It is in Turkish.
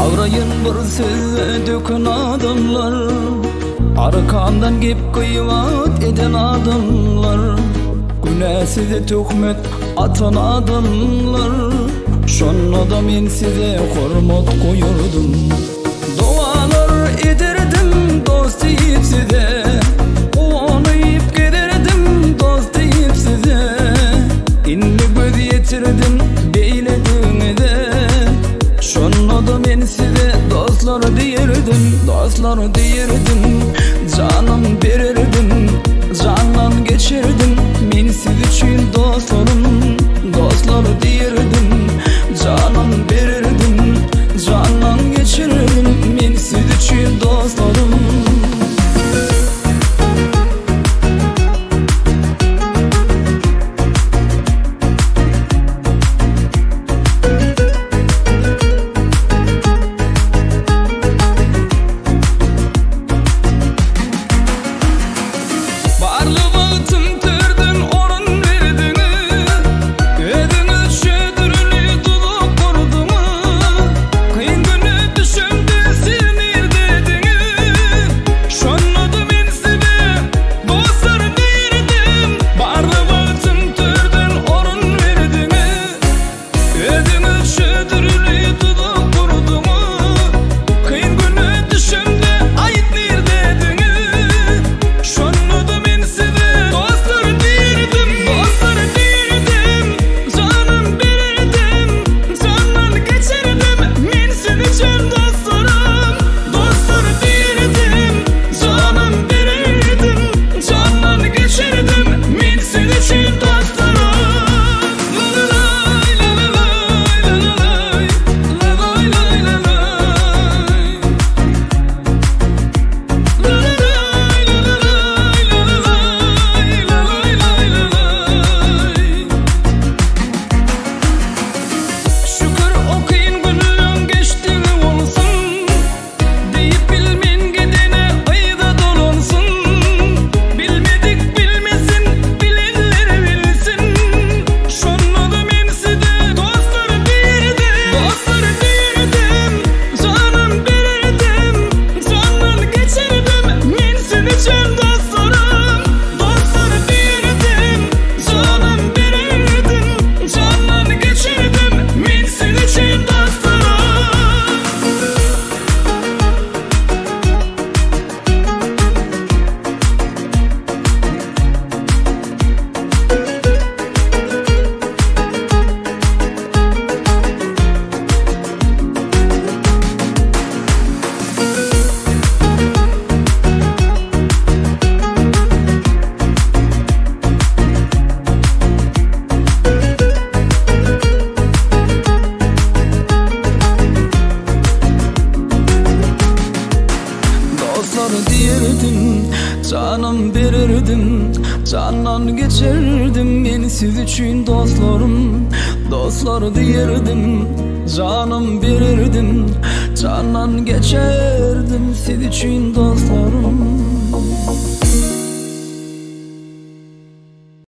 Ağrayın bir söze dökün adamlar, arkamdan gep kıyvat eden adamlar, güne size töhmet atan adamlar. Şonda da men size hormat koyurdum, dualar ederdim dost deyip size, quvonayıp giderdim dost deyip size. İnli göz yetirdim beyledinize, şonda da men size dostlar diyerdim, dostlar diyerdim. Canım verirdim, candan geçirdim, men siz için dostlarım, dostlar diyerdim. Canım verirdim, candan geçirdim, men siz için dostlarım. Canım verirdim, candan geçirdim, men siz için dostlarım, dostlar diyerdim. Canım verirdim, candan geçerdim, siz için dostlarım.